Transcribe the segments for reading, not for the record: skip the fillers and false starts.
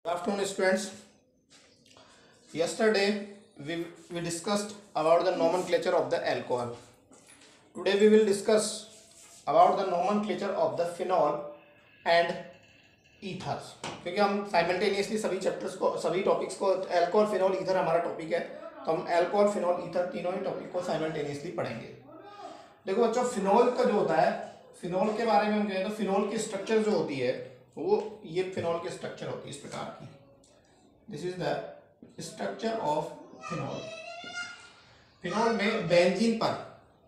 Good afternoon, students. Yesterday we discussed about the nomenclature of the alcohol. Today we will discuss about the nomenclature of the phenol and ethers. क्योंकि हम simultaneously सभी topics को alcohol, phenol, ether हमारा topic है, तो हम alcohol, phenol, ether तीनों ही topic को साइमल्टेनियसली पढ़ेंगे. देखो बच्चों, फिनॉल का जो होता है, फिनॉल के बारे में हम कहें तो फिनॉल की स्ट्रक्चर जो होती है वो ये फिनॉल की स्ट्रक्चर होती है इस प्रकार की. This is the structure of phenol. Phenol में बेंजीन पर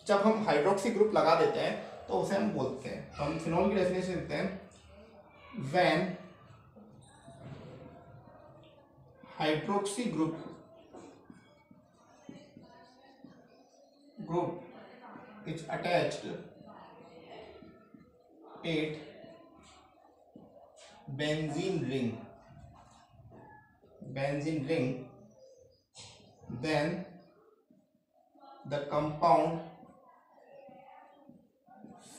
जब हम हाइड्रोक्सी ग्रुप लगा देते हैं तो उसे हम बोलते हैं, तो हम फिनॉल की डेफिनेशन देते हैं when hydroxy group is attached at benzene ring, then the compound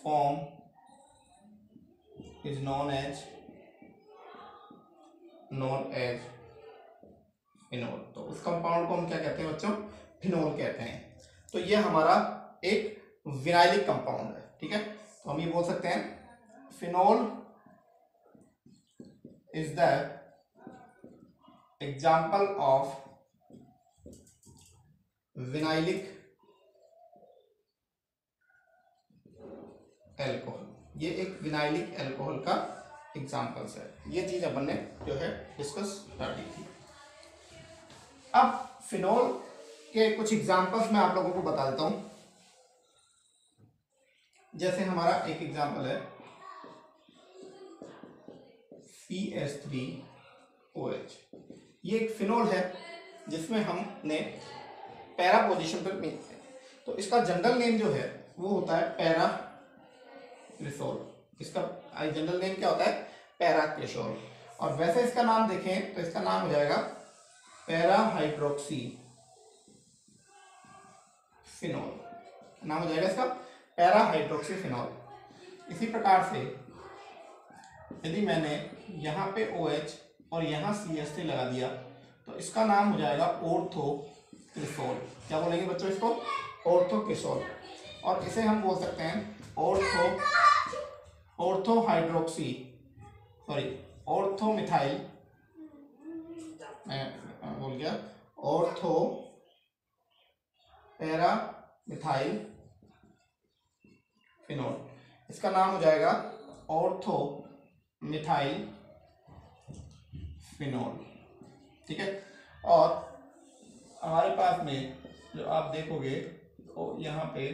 form is known as phenol. तो उस कंपाउंड को हम क्या कहते हैं बच्चों? फिनॉल कहते हैं. तो ये हमारा एक विनाइलिक कंपाउंड है. ठीक है, तो हम ये बोल सकते हैं phenol is the example of vinylic alcohol. ये एक विनाइलिक एल्कोहल का एग्जाम्पल्स है. ये चीज अपन ने जो है डिस्कस कर दी थी. अब फिनॉल के कुछ एग्जाम्पल्स मैं आप लोगों को बता देता हूं. जैसे हमारा एक एग्जाम्पल है CH3OH. ये एक फिनॉल है जिसमें हमने पैरा पोजीशन पर मिलते हैं. तो इसका जनरल नेम जो है वो होता है पैरा क्रिसोल. इसका जनरल नेम क्या होता है? Para cresol. और वैसे इसका नाम देखें तो इसका नाम हो जाएगा पैरा हाइड्रोक्सी फिनॉल. नाम हो जाएगा इसका पैरा हाइड्रोक्सी फिनॉल. इसी प्रकार से यदि मैंने यहाँ पे OH और यहाँ CH3 लगा दिया तो इसका नाम हो जाएगा ऑर्थो क्रिसोल. क्या बोलेंगे बच्चों इसको? Ortho cresol. और इसे हम बोल सकते हैं ऑर्थो हाइड्रोक्सी ऑर्थो मिथाइल. मैं बोल गया ऑर्थो पैरा मिथाइल फिनॉल. इसका नाम हो जाएगा ऑर्थो मिथाइल फिनॉल. ठीक है, और हमारे पास में जो आप देखोगे तो यहाँ पे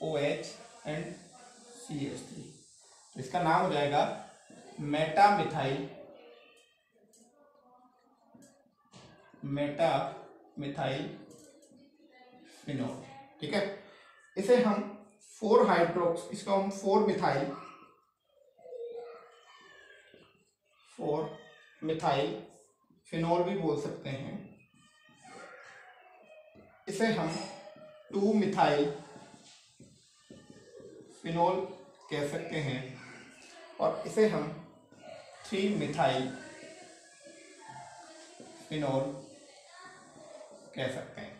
OH एंड CH3, तो इसका नाम हो जाएगा मेटा मिथाइल फिनॉल. ठीक है, इसे हम 4 हाइड्रोक्स, इसको हम 4 मिथाइल फिनॉल भी बोल सकते हैं. इसे हम 2 मिथाइल फिनॉल कह सकते हैं और इसे हम 3 मिथाइल फिनॉल कह सकते हैं.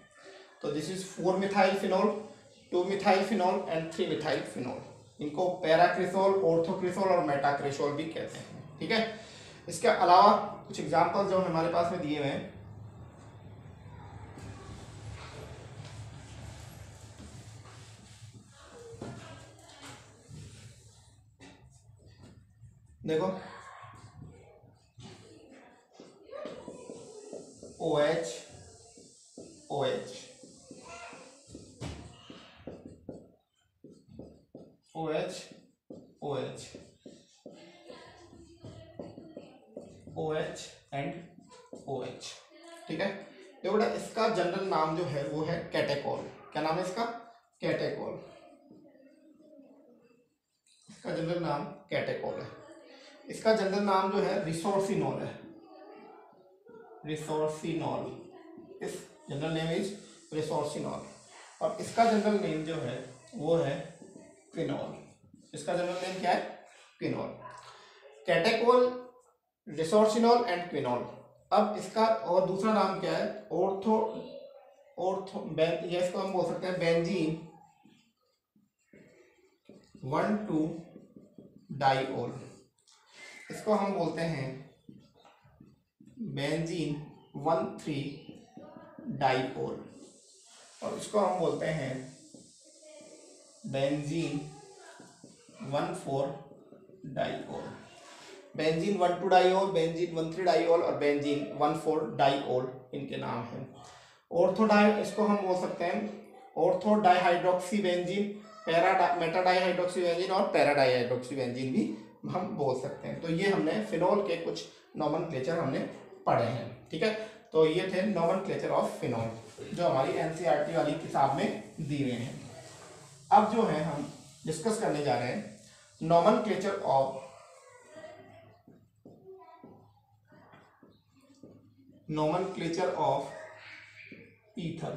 तो this is 4 methyl phenol, 2 methyl phenol and 3 methyl phenol. इनको पैराक्रिसोल, ऑर्थोक्रिसोल और मेटाक्रिसोल भी कहते हैं. ठीक है, इसके अलावा कुछ एग्जांपल जो हमारे पास में दिए हुए हैं. देखो OH OH OH OH OH and OH. ठीक है, देखो बेटा, इसका जनरल नाम जो है वो है कैटेकोल. क्या नाम है इसका? कैटेकोल. इसका जनरल नाम कैटेकोल है. इसका जनरल नाम जो है रिसोर्सिनॉल है. रिसोर्सिनॉल, इस जनरल नेम इज रिसोर्सिनॉल. और इसका जनरल नेम जो है वो है फिनॉल. इसका जनरल नेम क्या है? Phenol. Catechol resorcinol and quinol. अब इसका और दूसरा नाम क्या है, ये इसको हम बोल सकते हैं बेंजीन 1,2-डाइओल। इसको हम बोलते हैं बेंजीन 1,3-डाइओल, और इसको हम बोलते हैं बेंजीन 1,4-डाइओल। बेंजीन 1,2-डाइओल, बेंजीन 1,3-डाइओल और बेंजीन 1,4-डाइओल इनके नाम हैं। इसको हम बोल सकते हैं ortho dihydroxy benzene, Meta dihydroxy benzene और पैरा डाइहाइड्रोक्सी बेंजीन भी हम बोल सकते हैं। तो ये हमने फिनॉल के कुछ नॉमेनक्लेचर हमने पढ़े हैं, ठीक है। तो ये थे नॉमेनक्लेचर ऑफ फिनॉल जो हमारी एनसीईआरटी वाली किताब में दी गए हैं। अब जो है हम डिस्कस करने जा रहे हैं नॉमेनक्लेचर ऑफ ईथर।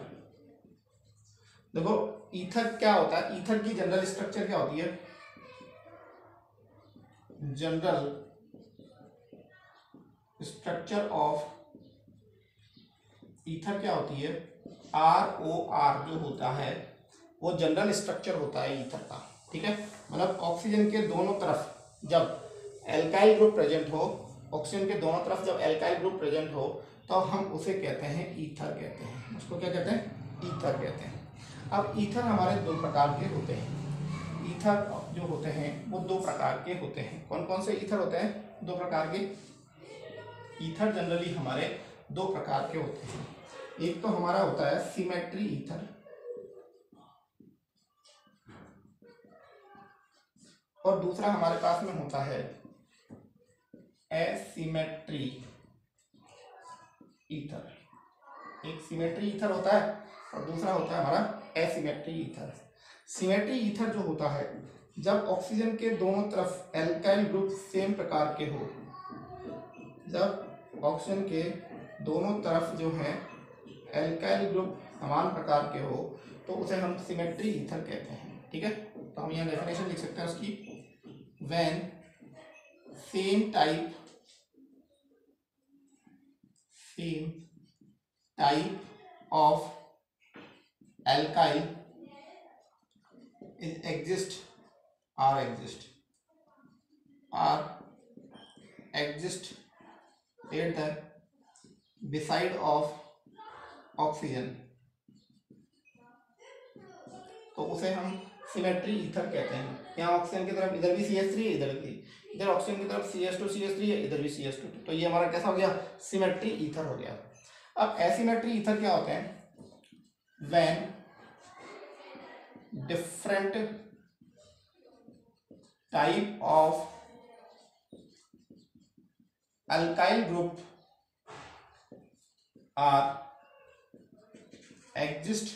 देखो ईथर क्या होता है, ईथर की जनरल स्ट्रक्चर क्या होती है, जनरल स्ट्रक्चर ऑफ ईथर क्या होती है, ROR जो होता है वो जनरल स्ट्रक्चर होता है ईथर का, ठीक है। मतलब ऑक्सीजन के दोनों तरफ जब एल्काइल ग्रुप प्रेजेंट हो, ऑक्सीजन के दोनों तरफ जब एल्काइल ग्रुप प्रेजेंट हो तो हम उसे कहते हैं ईथर कहते हैं। उसको क्या कहते हैं, ईथर कहते हैं। अब ईथर हमारे दो प्रकार के होते हैं। ईथर जो होते हैं वो दो प्रकार के होते हैं। कौन कौन से ईथर होते हैं, दो प्रकार के ईथर जनरली हमारे दो प्रकार के होते हैं। एक तो हमारा होता है सिमेट्री ईथर, और दूसरा हमारे पास में होता है एसिमेट्री ईथर। एक सिमेट्री ईथर होता है और दूसरा होता है हमारा एसिमेट्री ईथर। सिमेट्री ईथर जो होता है जब ऑक्सीजन के दोनों तरफ एल्काइल ग्रुप सेम प्रकार के हो, जब ऑक्सीजन के दोनों तरफ जो है एल्काइल ग्रुप समान प्रकार के हो तो उसे हम सिमेट्री ईथर कहते हैं, ठीक है। तो हम यहाँ डेफिनेशन लिख सकते हैं उसकी, when same type of alkyl exist at the beside of oxygen, तो उसे हम सिमेट्री ईथर कहते हैं। यहाँ ऑक्सीजन की तरफ इधर भी CH3 है, इधर ऑक्सीजन की तरफ CH2 CH3 है, इधर भी CH2, तो ये हमारा कैसा हो गया, सिमेट्री ईथर हो गया। अब एसिमेट्री ईथर क्या होते हैं, when different type of alkyl group are exist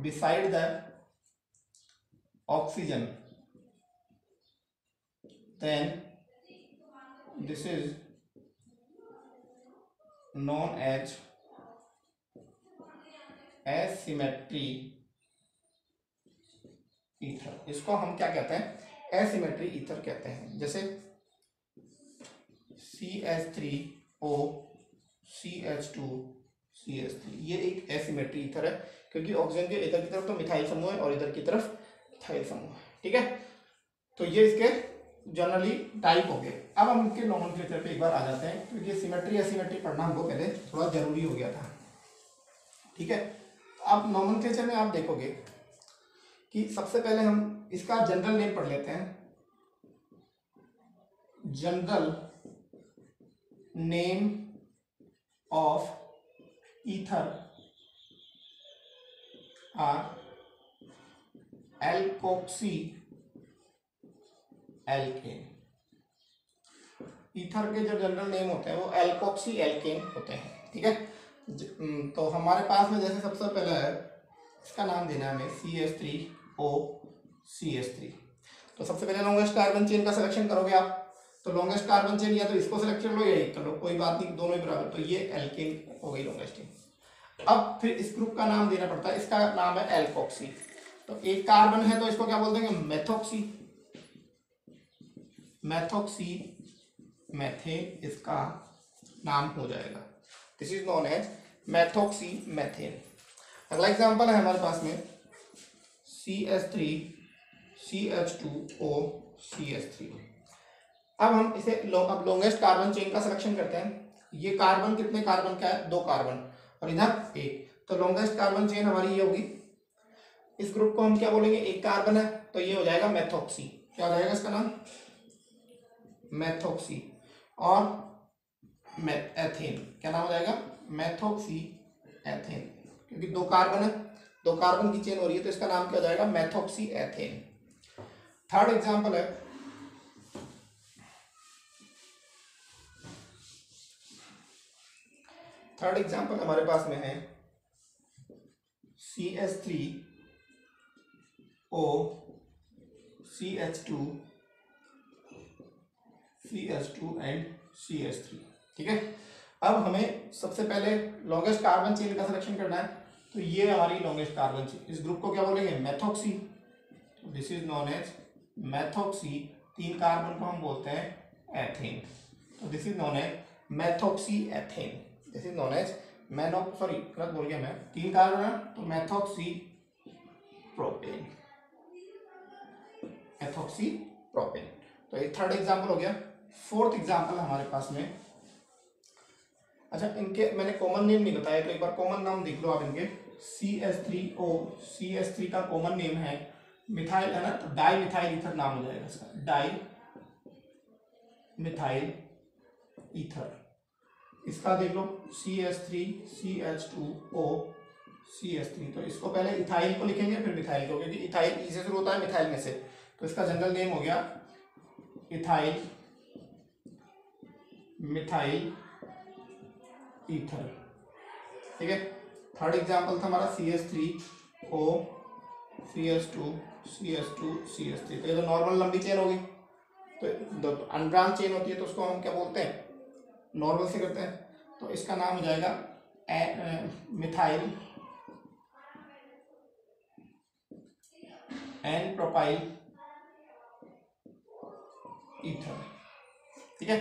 beside the oxygen, then this is known as asymmetry ether. इसको हम क्या कहते हैं, एसिमेट्री ईथर कहते हैं। जैसे CH3O CH2 CH3, ये एक एसिमेट्री ईथर है क्योंकि ऑक्सीजन के इधर की तरफ तो मिथाइल समूह है और इधर की तरफ मिथाइल समूह है, ठीक है। तो ये इसके जनरली टाइप हो गए। अब हम इनके नॉमेनक्लेचर पे एक बार आ जाते हैं क्योंकि सिमेट्री एसिमेट्री पढ़ना हमको पहले थोड़ा जरूरी हो गया था, ठीक है। अब नॉमेनक्लेचर में आप देखोगे कि सबसे पहले हम इसका जनरल नेम पढ़ लेते हैं। General name of ether are alkoxy alkane. Ether के जो जनरल नेम होते हैं वो एल्कोक्सी एल्केन होते हैं, ठीक है। तो हमारे पास में जैसे सबसे पहला है, इसका नाम देना है हमें CH3O CH3। तो सबसे पहले लॉन्गेस्ट कार्बन चेन का सिलेक्शन करोगे आप, तो लॉन्गेस्ट कार्बन चेन या तो इसको सिलेक्ट कर लो या एक कर लो, कोई बात नहीं, दोनों ही बराबर। तो ये एल्केन हो गई लॉन्गेस्ट चेन। अब फिर इस ग्रुप का नाम देना पड़ता है, इसका नाम है एल्कोक्सी। तो एक कार्बन है तो इसको क्या बोल देंगे, मेथोक्सी। मेथॉक्सी मैथेन इसका नाम हो जाएगा। This is known as methoxy methane. अगला एग्जांपल है हमारे पास में CH3CH2O CH3। अब हम इसे अब लॉन्गेस्ट कार्बन चेन का सिलेक्शन करते हैं। ये कार्बन कितने कार्बन का है, 2 कार्बन, और इधर एक, तो लॉन्गेस्ट कार्बन चेन हमारी ये होगी। इस ग्रुप को हम क्या बोलेंगे, 1 कार्बन है, तो ये हो जाएगा मेथॉक्सी। क्या हो जाएगा इसका नाम, मेथॉक्सी। और एथेन क्या नाम हो जाएगा, मेथॉक्सी एथेन, क्योंकि 2 कार्बन है, 2 कार्बन की चेन हो रही है, तो इसका नाम क्या हो जाएगा, मेथॉक्सी एथेन। थर्ड एग्जांपल है हमारे पास में है CH3O CH2 एंड CH3। ठीक है, अब हमें सबसे पहले लॉन्गेस्ट कार्बन चेन का सिलेक्शन करना है। तो ये हमारी लॉन्गेस्ट कार्बन चेन, इस ग्रुप को क्या बोलेंगे, methoxy. This is known as methoxy. 3 carbon को हम बोलते हैं एथेन, तो this is known as methoxy ethane. This is known as गलत बोल गया मैं, 3 कार्बन है तो मेथॉक्सी प्रोपेन, मेथॉक्सी प्रोपेन। तो ये थर्ड एग्जांपल हो गया। फोर्थ एग्जांपल हमारे पास में, अच्छा इनके मैंने कॉमन नेम नहीं बताया, तो एक बार कॉमन नाम देख लो आप इनके। CH3O, CH3 का कॉमन नेम है मिथाइल, है ना, तो डाई मिथाइल ईथर नाम हो जाएगा इसका, डाई मिथाइल ईथर। इसका देख लो CH3 CH2O CH3, तो इसको पहले इथाइल को लिखेंगे फिर मिथाइल को, क्योंकि इथाइल ई से शुरू होता है मिथाइल में से, तो इसका जनरल नेम हो गया इथाइल मिथाइल ईथर। ठीक है, थर्ड एग्जांपल था हमारा CH3O CH2 CH3। तो ये तो नॉर्मल लंबी चेन होगी, तो अनब्रांच चेन होती है तो उसको हम क्या बोलते हैं, नॉर्मल से करते हैं, तो इसका नाम हो जाएगा मिथाइल एन प्रोपाइल ईथर। ठीक है,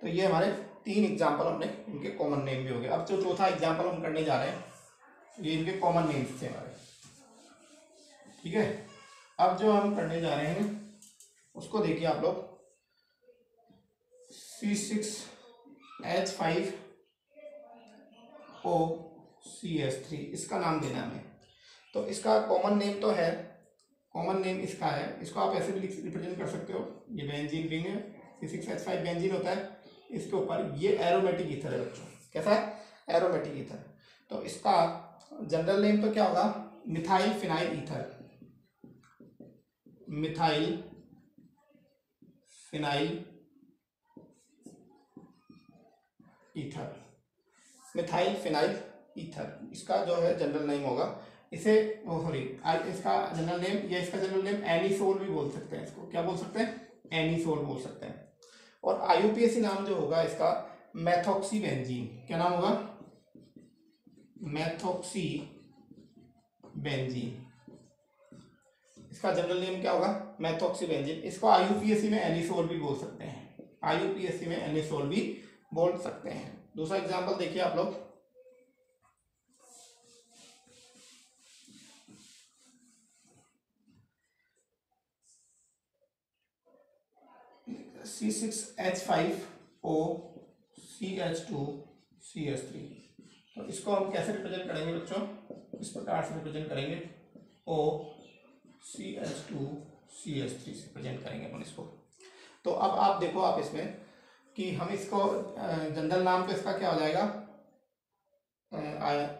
तो ये हमारे 3 एग्जाम्पल हमने, इनके कॉमन नेम भी हो गए। अब जो चौथा एग्जाम्पल हम करने जा रहे हैं, ये इनके कॉमन नेम्स थे हमारे। ठीक है, अब जो हम करने जा रहे हैं उसको देखिए आप लोग। C6H5O CH3 इसका नाम देना हमें। तो इसका कॉमन नेम तो है, कॉमन नेम इसका है, इसको आप ऐसे भी रिप्रेजेंट कर सकते हो। ये बेंजीन रिंग है, C6H5 बेंजीन होता है, इसके ऊपर ये एरोमेटिक ईथर है बच्चों। कैसा है, एरोमेटिक ईथर। तो इसका जनरल नेम तो क्या होगा, methyl phenyl ether, methyl phenyl ether, methyl phenyl ether इसका जो है जनरल नेम होगा। इसे इसका जनरल नेम, या इसका जनरल नेम एनिसोल भी बोल सकते हैं। इसको क्या बोल सकते हैं, एनिसोल बोल सकते हैं। और IUPAC नाम जो होगा इसका मेथॉक्सी बेंजीन। क्या नाम होगा, मेथॉक्सी बेंजीन। इसका जनरल नेम क्या होगा, मेथॉक्सी बेंजीन। इसको IUPAC में एनिसोल भी बोल सकते हैं, IUPAC में एनिसोल भी बोल सकते हैं। दूसरा एग्जांपल देखिए आप लोग, C6H5O CH2 CH3। तो इसको हम कैसे रिप्रेजेंट करेंगे बच्चों, इस प्रकार से रिप्रेजेंट करेंगे, O CH2 CH3 से रिप्रेजेंट करेंगे अपन इसको। तो अब आप देखो, आप इसमें कि हम इसको जनरल नाम तो इसका क्या हो जाएगा,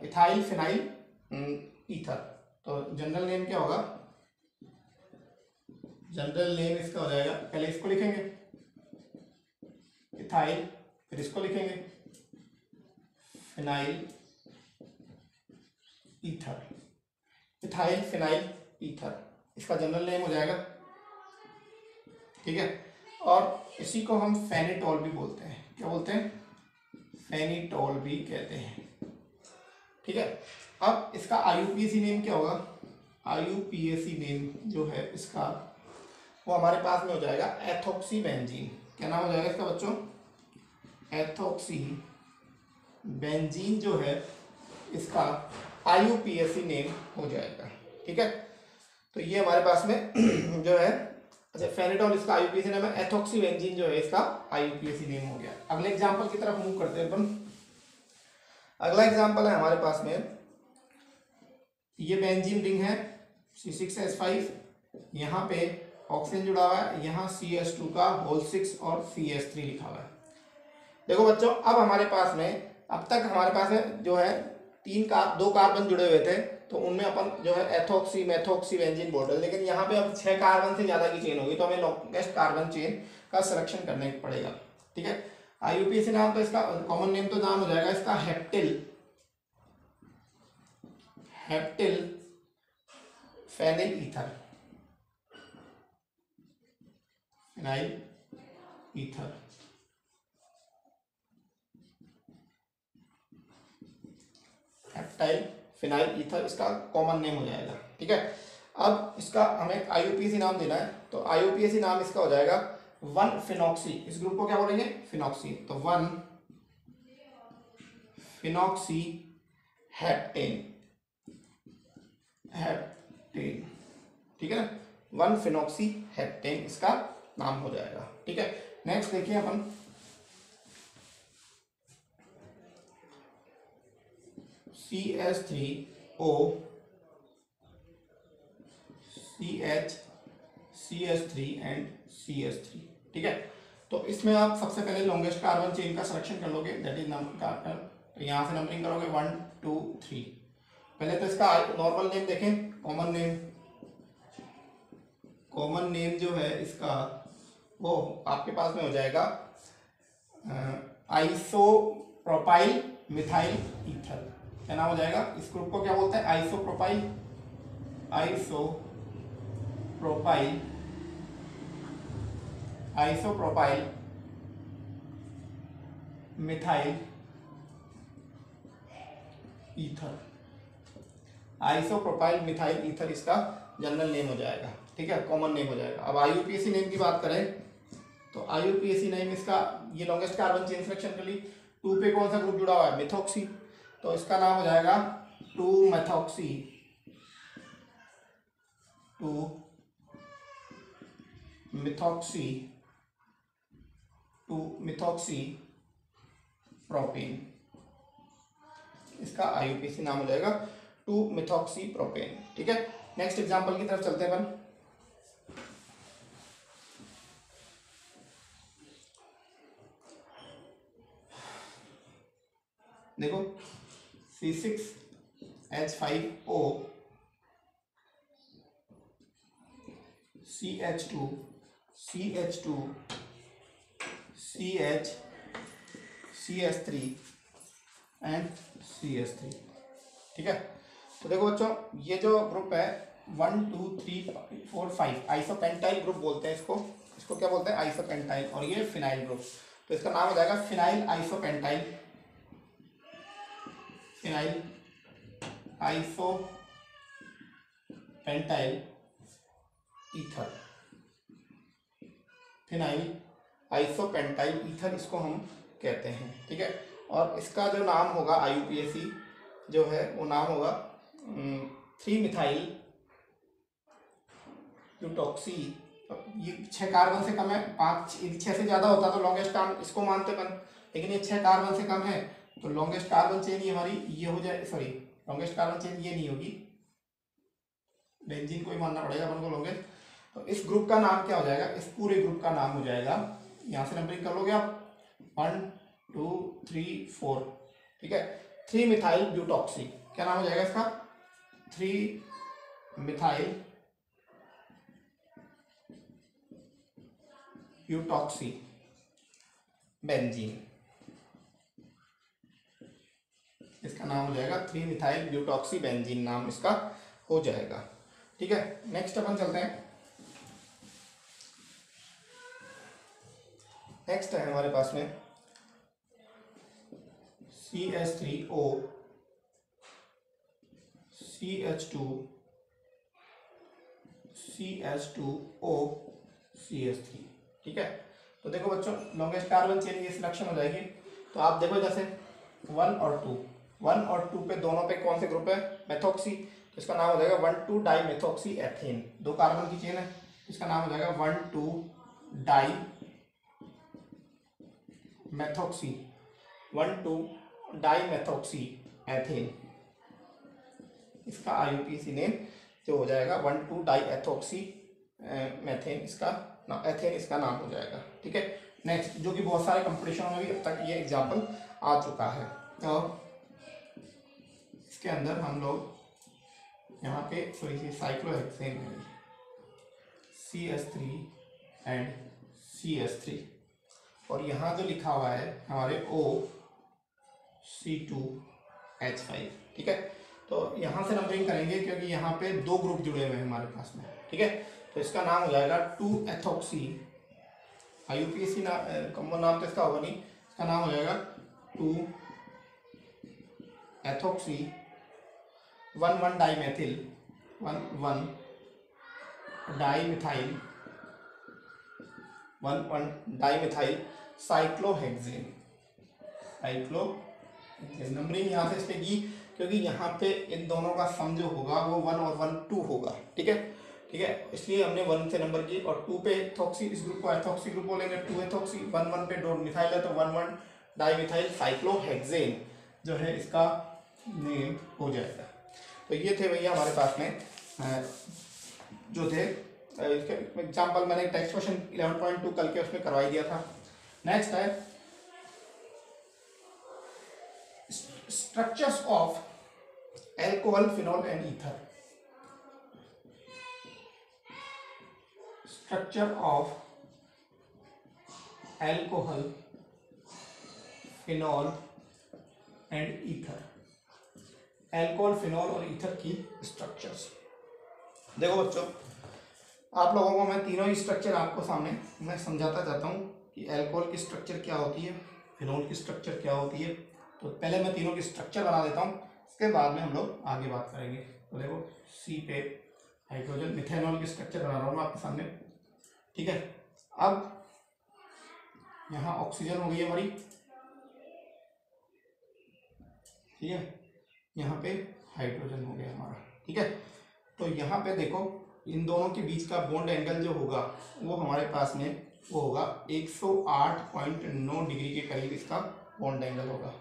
इथाइल फिनाइल ईथर। तो जनरल नेम क्या होगा, जनरल नेम इसका हो जाएगा, पहले इसको लिखेंगे इथाइल, फिर इसको लिखेंगे phenyl ether, ethyl phenyl ether इसका जनरल नेम हो जाएगा। ठीक है, और इसी को हम फेनिटॉल भी बोलते हैं। क्या बोलते हैं, फेनिटॉल भी कहते हैं। ठीक है, अब इसका IUPAC नेम क्या होगा, IUPAC नेम जो है इसका वो हमारे पास में हो जाएगा एथोक्सी बेंजीन। क्या नाम हो जाएगा इसका बच्चों? एथोक्सी बेंजीन जो है इसका IUPAC नेम हो जाएगा। ठीक है, तो ये हमारे पास में जो है, अच्छा फेनिटॉल इसका IUPAC नेम है, एथोक्सी बेंजीन जो है इसका IUPAC नेम हो गया। अगले एग्जांपल की तरफ मूव करते हैं अपन। अगला एग्जांपल है हमारे पास में, ये बेंजीन रिंग है C6H5, यहाँ पे ऑक्सीजन जुड़ा हुआ है, यहाँ CH2 का होल 6 और CH3 लिखा हुआ है। देखो बच्चों, अब हमारे पास में, अब तक हमारे पास में जो है दो कार्बन जुड़े हुए थे, तो उनमें अपन जो है एथोक्सी मेथोक्सी बेंजीन बोल रहे हैं, लेकिन यहाँ पे अब 6 कार्बन से ज्यादा की चेन होगी, तो हमें लॉन्गेस्ट कार्बन चेन का सिलेक्शन करना पड़ेगा। ठीक है, IUPAC नाम तो इसका कॉमन नेम तो नाम हो जाएगा इसका heptyl phenyl ether, phenyl ether. Heptyl phenyl ether इसका कॉमन नेम हो जाएगा। ठीक है, अब इसका हमें IUPAC नाम देना है, तो IUPAC नाम इसका हो जाएगा 1-फिनॉक्सी। इस ग्रुप को क्या बोलेंगे? फिनॉक्सी। तो 1-फिनॉक्सी हेप्टेन। ठीक है ना, 1-फिनॉक्सी हेप्टेन इसका नाम हो जाएगा। ठीक है, नेक्स्ट देखिए अपन, CH3O CH3 एंड CH3। ठीक है, तो इसमें आप सबसे पहले लॉन्गेस्ट कार्बन चेन का सिलेक्शन कर लोगे, दैट इज नंबर, तो यहाँ से नंबरिंग करोगे 1 2 3। पहले तो इसका नॉर्मल नेम देखें, कॉमन नेम जो है इसका वो आपके पास में हो जाएगा आइसोप्रोपाइल मिथाइल ईथर। क्या नाम हो जाएगा? इस ग्रुप को क्या बोलते हैं? Isopropyl methyl ether. Isopropyl methyl ether इसका जनरल नेम हो जाएगा। ठीक है, कॉमन नेम हो जाएगा। अब IUPAC नेम की बात करें तो IUPAC नेम इसका, ये लॉन्गेस्ट कार्बन चेन सिलेक्शन कर ली, 2 पे कौन सा ग्रुप जुड़ा हुआ है? मिथॉक्सी, तो इसका नाम हो जाएगा 2-मेथॉक्सी प्रोपेन। इसका IUPAC नाम हो जाएगा 2-मेथॉक्सी प्रोपेन। ठीक है, नेक्स्ट एग्जांपल की तरफ चलते हैं अपन। देखो C6H5O CH2 CH3 and CH3। ठीक है, तो देखो बच्चों, ये जो ग्रुप है 1 2 3 4 5 आइसोपेंटाइल ग्रुप बोलते हैं इसको क्या बोलते हैं? आइसोपेंटाइल। और ये फिनाइल ग्रुप, तो इसका नाम हो जाएगा phenyl isopentyl ether. Phenyl isopentyl ether इसको हम कहते हैं। ठीक है, और इसका जो नाम होगा IUPAC जो है वो नाम होगा 3-मिथाइल ब्यूटॉक्सी। ये 6 कार्बन से कम है, 6 से ज्यादा होता तो लॉन्गेस्ट कार्बन इसको मानते अपन, लेकिन ये 6 कार्बन से कम है, तो लॉन्गेस्ट कार्बन चेन ये हमारी ये हो जाए, सॉरी लॉन्गेस्ट कार्बन चेन ये नहीं होगी, बेंजीन को ही मानना पड़ेगा अपन को लॉन्गेस्ट। तो इस ग्रुप का नाम क्या हो जाएगा? इस पूरे ग्रुप का नाम हो जाएगा, यहाँ से नंबरिंग कर लोगे आप 1 2 3 4। ठीक है, 3-मिथाइल ब्यूटॉक्सी। क्या नाम हो जाएगा इसका? 3-मिथाइल ब्यूटॉक्सी बेंजीन। इसका नाम हो जाएगा 3-मिथाइल ब्यूटॉक्सी बेंजीन, नाम इसका हो जाएगा। ठीक है, नेक्स्ट अपन चलते हैं। नेक्स्ट है हमारे पास में CH3O CH2O CH3। ठीक है, तो देखो बच्चों लॉन्गेस्ट कार्बन चेन ये सिलेक्शन हो जाएगी। तो आप देखो जैसे 1 और 2 पे दोनों पे कौन से ग्रुप है, मेथॉक्सी, तो इसका नाम हो जाएगा 1,2 डाई मेथॉक्सी एथेन। 2 कार्बन की चेन है, इसका नाम हो जाएगा 1,2 di methoxy, 1,2 di methoxy ethane. इसका IUPAC नेम जो हो जाएगा 1,2 डाई एथॉक्सी मेथेन, इसका एथेन इसका नाम हो जाएगा। ठीक है, नेक्स्ट जो कि बहुत सारे कंपटीशनों में भी अब तक ये एग्जाम्पल आ चुका है। और इसके अंदर हम लोग यहाँ पे थोड़ी सी साइक्लोहेक्सेन है, CH3 एंड CH3, और यहाँ जो लिखा हुआ है हमारे OC2H5। ठीक है, तो यहाँ से नंबरिंग करेंगे क्योंकि यहाँ पे 2 ग्रुप जुड़े हुए हैं हमारे पास में। ठीक है, तो इसका नाम हो जाएगा 2-एथॉक्सी, IUPAC नाम तो इसका होगा नहीं, इसका नाम हो जाएगा 2-एथॉक्सी 1,1 dimethyl 1,1 dimethyl 1,1 dimethyl cyclohexane. Numbering यहाँ से इसलिए की क्योंकि यहाँ पे इन दोनों का सम जो होगा वो 1 और 1 2 होगा। ठीक है, ठीक है, इसलिए हमने 1 से नंबर की, और 2 पे एथॉक्सी, इस ग्रुप को एथॉक्सी ग्रुप बोलेंगे, 2 एथॉक्सी, 1 पे डो मिथाइल है तो 1,1 डाईमिथाइल साइक्लोहेक्सेन जो है इसका नेम हो जाएगा। तो ये थे भैया हमारे पास में जो थे इसके एग्जाम्पल। मैंने टेक्स्ट क्वेश्चन 11.2 कल के उसमें करवाई दिया था। नेक्स्ट है structures of alcohol, phenol and ether. Structure of alcohol, phenol and ether. Alcohol, phenol और ईथर की स्ट्रक्चर्स। देखो बच्चों, आप लोगों को मैं तीनों ही स्ट्रक्चर आपको सामने मैं समझाता जाता हूँ कि एल्कोहल की स्ट्रक्चर क्या होती है, फिनॉल की स्ट्रक्चर क्या होती है। तो पहले मैं तीनों की स्ट्रक्चर बना देता हूँ, इसके बाद में हम लोग आगे बात करेंगे। तो देखो C पे हाइड्रोजन, मिथेनॉल की स्ट्रक्चर बना रहा हूँ मैं आपके सामने। ठीक है, अब यहाँ ऑक्सीजन हो गई हमारी, ठीक है, यहाँ पे हाइड्रोजन हो गया हमारा। ठीक है, तो यहाँ पे देखो इन दोनों के बीच का बॉन्ड एंगल जो होगा वो हमारे पास में वो होगा 108.9 डिग्री के करीब इसका बॉन्ड एंगल होगा।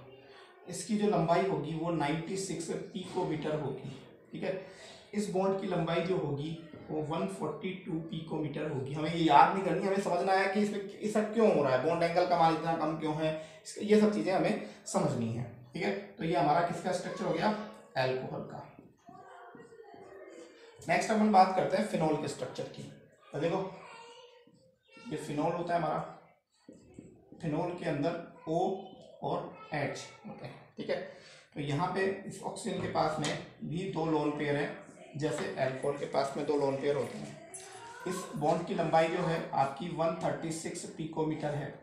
इसकी जो लंबाई होगी वो 96 पिकोमीटर होगी। ठीक है, इस बॉन्ड की लंबाई जो होगी वो 142 पिकोमीटर होगी। हमें ये याद नहीं करनी, हमें समझना है कि इसमें ऐसा क्यों हो रहा है, बॉन्ड एंगल का मान इतना कम क्यों है, ये सब चीज़ें हमें समझनी है। ठीक है, तो ये हमारा किसका स्ट्रक्चर हो गया, एल्कोहल का। नेक्स्ट अपन बात करते हैं फिनॉल के स्ट्रक्चर की। तो देखो ये फिनॉल होता है हमारा, फिनॉल के अंदर O और H होते हैं। ठीक है, तो यहाँ पे इस ऑक्सीजन के पास में भी 2 लोन पेयर हैं, जैसे एल्कोहल के पास में 2 लोन पेयर होते हैं। इस बॉन्ड की लंबाई जो है आपकी 136 पिकोमीटर है,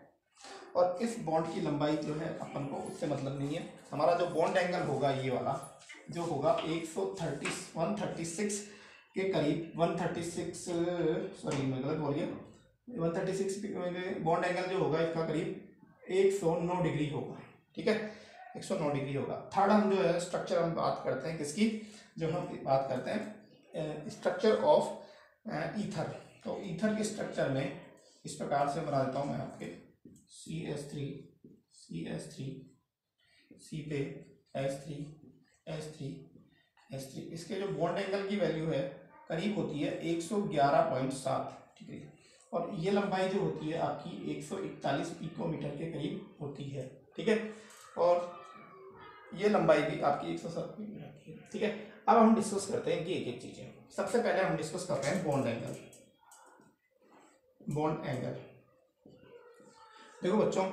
और इस बॉन्ड की लंबाई जो है अपन को उससे मतलब नहीं है। हमारा जो बॉन्ड एंगल होगा ये वाला जो होगा 136 के करीब, 136 सॉरी मैं गलत बोल गया, 136 बॉन्ड एंगल जो होगा इसका करीब 109 डिग्री होगा। ठीक है, 109 डिग्री होगा। थर्ड हम जो है स्ट्रक्चर हम बात करते हैं किसकी, जो हम बात करते हैं स्ट्रक्चर ऑफ ईथर। तो ईथर के स्ट्रक्चर में इस प्रकार से बना देता हूँ मैं आपके CH3 C पे H3 इसके जो बॉन्ड एंगल की वैल्यू है करीब होती है 111.7 डिग्री, और ये लंबाई जो होती है आपकी 141 पिकोमीटर के करीब होती है। ठीक है, और ये लंबाई भी आपकी 107 मिनट है। ठीक है, अब हम डिस्कस करते हैं कि एक एक चीजें। सबसे पहले हम डिस्कस करते हैं बॉन्ड एंगल। बॉन्ड एंगल देखो बच्चों,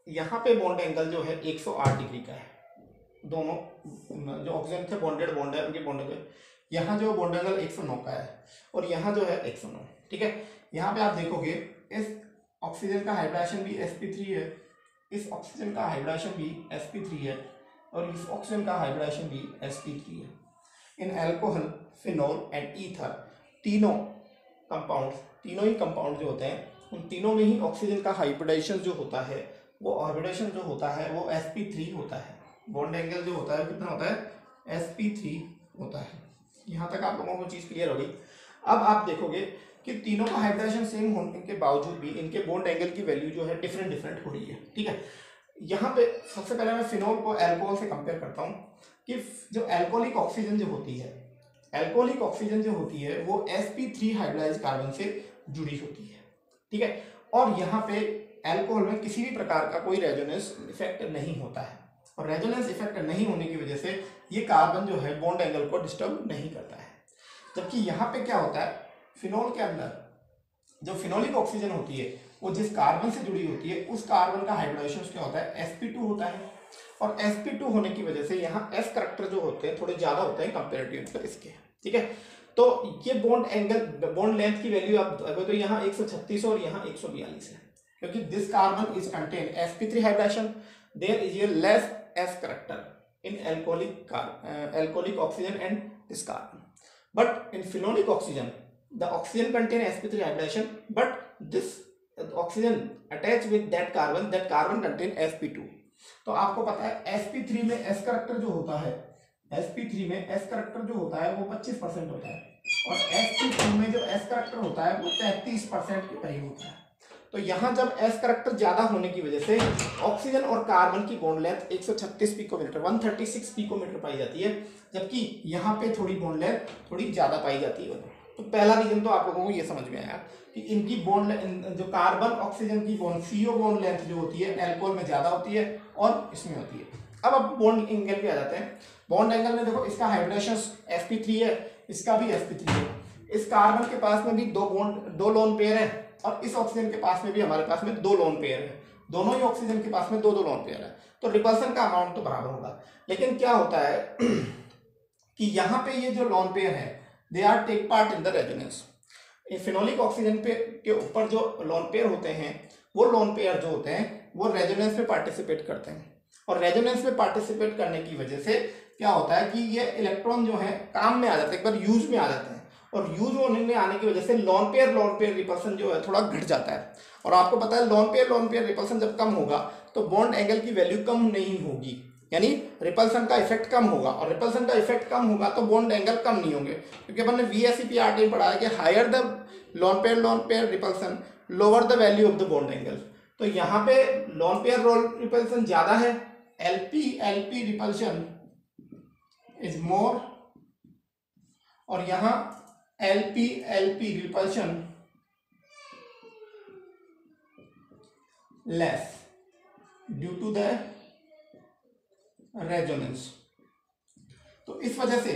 यहाँ पे बॉन्ड एंगल जो है 108 डिग्री का है। दोनों जो ऑक्सीजन थे बॉन्डेड बॉन्ड है, उनके बॉन्ड एंगल, यहाँ जो बॉन्ड एंगल 109 का है और यहाँ जो है 109। ठीक है, यहाँ पे आप देखोगे इस ऑक्सीजन का हाइब्रिडेशन भी sp3 है, इस ऑक्सीजन का हाइब्रिडेशन भी sp3 है, और इस ऑक्सीजन का हाइब्रिडेशन भी sp3 है। In alcohol, phenol and ether तीनों कंपाउंड, तीनों ही कंपाउंड जो होते हैं उन तीनों में ही ऑक्सीजन का हाइब्रिडाइजेशन जो होता है वो हाइब्रिडाइजेशन जो होता है वो sp3 होता है। बॉन्ड एंगल जो होता है कितना होता है sp3 होता है। यहाँ तक आप लोगों को चीज क्लियर होगी। अब आप देखोगे कि तीनों का हाइब्रिडाइजेशन सेम होने के बावजूद भी इनके बॉन्ड एंगल की वैल्यू जो है डिफरेंट डिफरेंट हो रही है। ठीक है, यहाँ पे सबसे पहले मैं फिनोल को अल्कोहल से कंपेयर करता हूँ कि जो अल्कोहलिक ऑक्सीजन जो होती है, अल्कोहलिक ऑक्सीजन जो होती है वो sp3 हाइब्रिडाइज्ड कार्बन से जुड़ी होती है। ठीक है, और यहाँ पे अल्कोहल में किसी भी प्रकार का कोई रेजोनेंस इफेक्ट नहीं होता है, और रेजोनेंस इफेक्ट नहीं होने की वजह से ये कार्बन जो है बॉन्ड एंगल को डिस्टर्ब नहीं करता है। जबकि यहाँ पे क्या होता है, फिनोल के अंदर जो फिनोलिक ऑक्सीजन होती है वो जिस कार्बन से जुड़ी होती है उस कार्बन का हाइब्रिडाइजेशन क्या होता है, sp2 होता है। और sp2 होने की वजह से यहाँ s करैक्टर जो होते हैं थोड़े ज्यादा होते हैं कंपेरेटिव इसके। ठीक है, तो ये बॉन्ड एंगल, बॉन्ड लेंथ की वैल्यू आप तो यहाँ 136 और यहाँ 142 है, क्योंकि this carbon is contain sp3 hybridization, there is a less s character in alcoholic oxygen and this carbon, but in phenolic oxygen the oxygen contain sp3 hybridization, but this oxygen attached with that carbon contain sp2। तो आपको पता है sp3 में s character जो होता है, sp3 में s character जो होता है वो 25% होता है, और sp2 में जो s करैक्टर होता है वो 33% के करीब होता है। तो यहाँ जब s करैक्टर ज्यादा होने की वजह से ऑक्सीजन और कार्बन की बॉन्ड लेंथ 136 पिकोमीटर 136 पिकोमीटर पाई जाती है, जबकि यहाँ पे थोड़ी बॉन्ड लेंथ थोड़ी ज्यादा पाई जाती है। तो पहला रीजन तो आप लोगों को ये समझ में आया कि इनकी बॉन्ड जो कार्बन ऑक्सीजन की बॉन्ड CO बॉन्ड लेंथ जो होती है अल्कोहल में ज्यादा होती है और इसमें होती है। अब आप बॉन्ड एंगल पे आ जाते हैं। बॉन्ड एंगल में देखो इसका हाइब्रिडेशन sp3 है, इसका भी sp3 है, इस कार्बन के पास में भी दो लोन पेयर है, और इस ऑक्सीजन के पास में भी हमारे पास में 2 लोन पेयर है, दोनों ही ऑक्सीजन के पास में 2 लोन पेयर है, तो रिपल्सन का अमाउंट तो बराबर होगा। लेकिन क्या होता है कि यहाँ पे ये जो लोन पेयर है they are take part in the resonance. Phenolic oxygen पे के ऊपर जो लोन पेयर होते हैं वो लोन पेयर जो होते हैं वो रेजोनेंस में पार्टिसिपेट करते हैं, और रेजोनेंस में पार्टिसिपेट करने की वजह से क्या होता है कि ये इलेक्ट्रॉन जो है काम में आ जाते हैं, एक बार यूज में आ जाते हैं, और यूज होने में आने की वजह से लोन पेयर रिपल्सन जो है थोड़ा घट जाता है। और आपको पता है लोन पेयर रिपल्सन जब कम होगा तो बॉन्ड एंगल की वैल्यू कम नहीं होगी, यानी रिपल्सन का इफेक्ट कम होगा, और रिपल्सन का इफेक्ट कम होगा तो बॉन्ड एंगल कम नहीं होंगे, क्योंकि अपन ने VSEP आर्ट पढ़ा है कि higher the lone pair repulsion lower the value of the bond angle. तो यहाँ पे लोन पेयर रिपल्सन ज्यादा है, LP रिपल्सन इज मोर, और यहाँ LP repulsion less due to the resonance. तो इस वजह से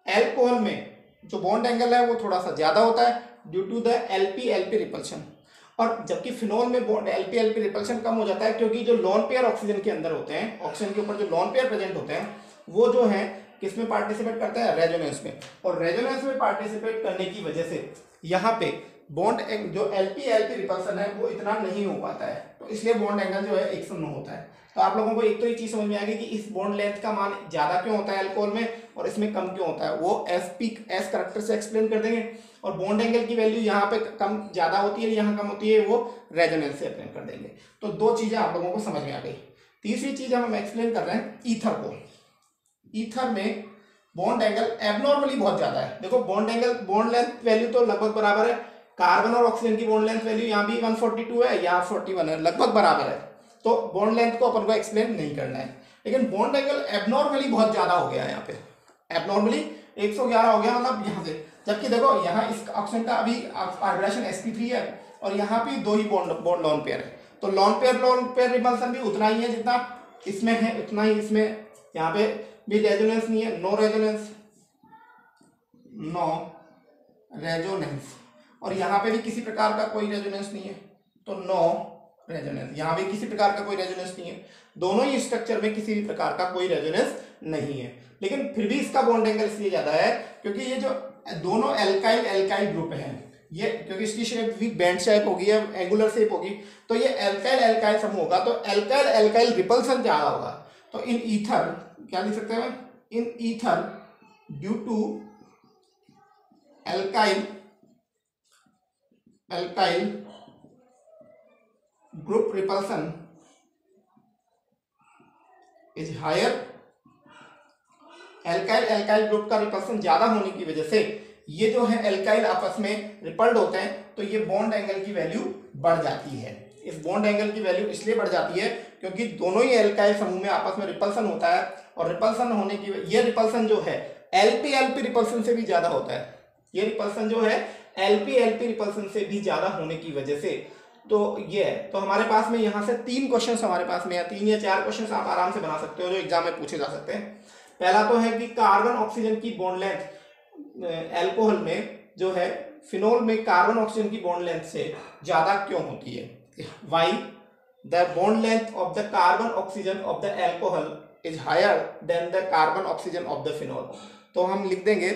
अल्कोहल में जो बॉन्ड एंगल है वो थोड़ा सा ज्यादा होता है due to the LP repulsion, और जबकि फिनोल में LP रिपल्शन कम हो जाता है, क्योंकि जो लोन पेयर ऑक्सीजन के अंदर होते हैं, ऑक्सीजन के ऊपर जो लोन पेयर प्रेजेंट होते हैं वो जो है किस में पार्टिसिपेट करता है, रेजोनेंस में, और रेजोनेंस में पार्टिसिपेट करने की वजह से यहाँ पे बॉन्ड जो LP रिपल्सन है वो इतना नहीं हो पाता है, तो इसलिए बॉन्ड एंगल जो है 109 होता है। तो आप लोगों को एक तो ये चीज समझ में आ गई कि इस बॉन्ड लेंथ का मान ज्यादा क्यों होता है अल्कोहल में और इसमें कम क्यों होता है, वो S करैक्टर से एक्सप्लेन कर देंगे, और बॉन्ड एंगल की वैल्यू यहाँ पे कम ज्यादा होती है, यहाँ कम होती है, वो रेजोनेंस से एक्सप्लेन कर देंगे। तो 2 चीजें आप लोगों को समझ में आ गई। तीसरी चीज हम एक्सप्लेन कर रहे हैं ईथर को। ईथर में बॉन्ड एंगल एबनॉर्मली बहुत ज्यादा है। देखो बॉन्ड लेंथ वैल्यू तो लगभग बराबर है, कार्बन और ऑक्सीजन की बॉन्ड लेंथ वैल्यू यहाँ भी 142 है, यहाँ 41 है, लगभग बराबर है, तो बॉन्ड लेंथ को अपन को एक्सप्लेन नहीं करना है। लेकिन बॉन्ड एंगल एबनॉर्मली बहुत ज्यादा हो गया है, यहाँ पे एबनॉर्मली 111 हो गया, मतलब यहाँ से, जबकि देखो यहाँ इस ऑक्सीजन का अभी हाइब्रिडेशन sp3 है, और यहाँ भी 2 ही बॉन्ड लोन पेयर है, तो लोन पेयर रिपल्सन भी उतना ही है जितना इसमें है, उतना ही इसमें, यहाँ पे भी रेजोनेंस नहीं है, नो रेजोनेंस, और यहाँ पे भी किसी प्रकार का कोई रेजोनेंस नहीं है, तो नो रेजोनेंस, यहाँ भी किसी प्रकार का कोई रेजोनेंस नहीं है, दोनों ही स्ट्रक्चर में किसी भी प्रकार का कोई रेजोनेंस नहीं है। लेकिन फिर भी इसका बॉन्ड एंगल इसलिए ज्यादा है क्योंकि ये जो दोनों एल्काइल ग्रुप हैं, ये क्योंकि इसकी शेप भी बैंड शेप होगी या एंगुलर शेप होगी, तो ये एल्काइल समूह होगा, तो एल्काइल रिपल्सन ज्यादा होगा। तो इन ईथर क्या लिख सकते हैं, in ether due to alkyl alkyl group repulsion is higher, alkyl group का रिपल्सन ज्यादा होने की वजह से ये जो है एल्काइल आपस में रिपल्ड होते हैं, तो ये बॉन्ड एंगल की वैल्यू बढ़ जाती है। इस बॉन्ड एंगल की वैल्यू इसलिए बढ़ जाती है क्योंकि दोनों ही एल्काइल समूह में आपस में रिपल्सन होता है, और रिपल्सन होने की ये रिपल्सन जो है एलपी रिपल्सन से भी ज्यादा होता है। ये रिपल्सन जो है एलपी रिपल्सन से भी ज्यादा होने की वजह से, तो ये है। तो हमारे पास में यहाँ से 3 क्वेश्चन हमारे पास में, या 3 या 4 क्वेश्चन आप आराम से बना सकते हो जो एग्जाम में पूछे जा सकते हैं। पहला तो है कि कार्बन ऑक्सीजन की बॉन्ड लेंथ एल्कोहल में जो है फिनोल में कार्बन ऑक्सीजन की बॉन्ड लेंथ से ज्यादा क्यों होती है? Why the bond length of the carbon oxygen of the alcohol is higher than the carbon oxygen of the phenol. तो हम लिख देंगे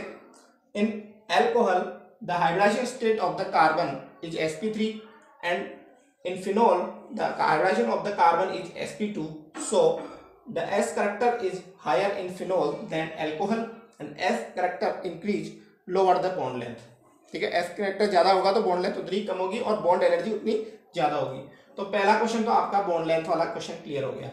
in alcohol the hybridization state of the carbon is sp3 and in phenol the hybridization of the carbon is sp2, so the S character is higher in phenol than alcohol and S character increase lower the bond length। ठीक है, S character ज्यादा होगा तो bond length उतनी कम होगी और bond energy उतनी ज्यादा होगी। तो पहला क्वेश्चन तो आपका बॉन्ड लेंथ वाला क्वेश्चन क्लियर हो गया।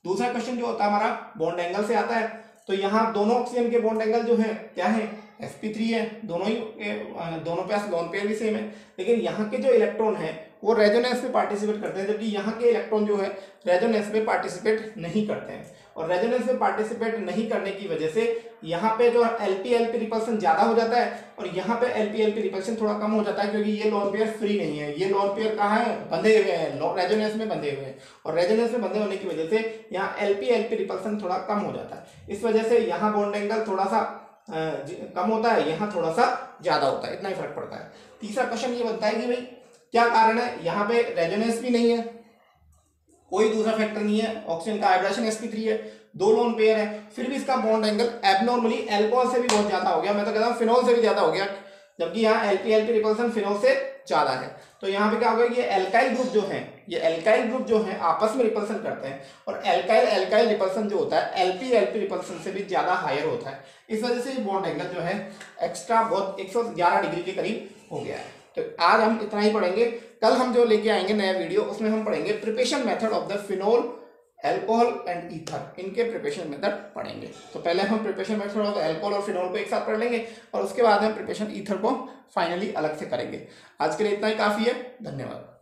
दूसरा क्वेश्चन जो होता है हमारा बॉन्ड एंगल से आता है, तो यहाँ दोनों ऑक्सीजन के बॉन्ड एंगल जो है क्या है? sp3 है, दोनों पे लोन पेयर भी सेम है, लेकिन यहाँ के जो इलेक्ट्रॉन है वो रेजोनेंस में पार्टिसिपेट करते हैं, जबकि यहाँ के इलेक्ट्रॉन जो है रेजोनेंस में पार्टिसिपेट नहीं करते हैं। और रेजोनेंस में पार्टिसिपेट नहीं करने की वजह से यहाँ पे जो एलपी रिपल्सन ज्यादा हो जाता है और यहाँ पे एलपी रिपल्सन थोड़ा कम हो जाता है, क्योंकि ये लोन पेयर फ्री नहीं है। ये लोन पेयर कहाँ है? बंधे हुए हैं, रेजोनेंस में बंधे हुए हैं, और रेजोनेंस में बंधे होने की वजह से यहाँ एलपी रिपल्सन थोड़ा कम हो जाता है। इस वजह से यहाँ बॉन्ड एंगल थोड़ा सा कम होता है, यहाँ थोड़ा सा ज्यादा होता है, इतना ही फर्क पड़ता है। तीसरा क्वेश्चन ये बनता है कि भाई क्या कारण है? यहाँ पे रेजोनेंस भी नहीं है, कोई दूसरा फैक्टर नहीं है, ऑक्सीजन का हाइब्रिडेशन sp3 है, 2 लोन पेयर है, फिर भी इसका बॉन्ड एंगल एबनॉर्मली अल्कोहल से भी बहुत ज्यादा हो गया, मैं तो कहता हूँ फिनोल से भी ज्यादा हो गया, जबकि यहाँ एलपी रिपल्सन फिनोल से ज्यादा है। तो यहाँ पे क्या होगा कि ये एल्काइल ग्रुप जो है, ये एल्काइल ग्रुप जो है आपस में रिपल्सन करते हैं, और एल्काइल रिपल्सन जो होता है एलपी रिपल्सन से भी ज्यादा हायर होता है। इस वजह से ये बॉन्ड एंगल जो है एक्स्ट्रा बहुत 111 डिग्री के करीब हो गया है। तो आज हम इतना ही पढ़ेंगे। कल हम जो लेके आएंगे नया वीडियो, उसमें हम पढ़ेंगे preparation method of the phenol, alcohol and ether, इनके प्रिपरेशन मेथड पढ़ेंगे। तो पहले हम प्रिपरेशन मेथड ऑफ एल्कोहल और फिनोल को एक साथ पढ़ लेंगे, और उसके बाद हम प्रिपरेशन ईथर को फाइनली अलग से करेंगे। आज के लिए इतना ही काफी है। धन्यवाद।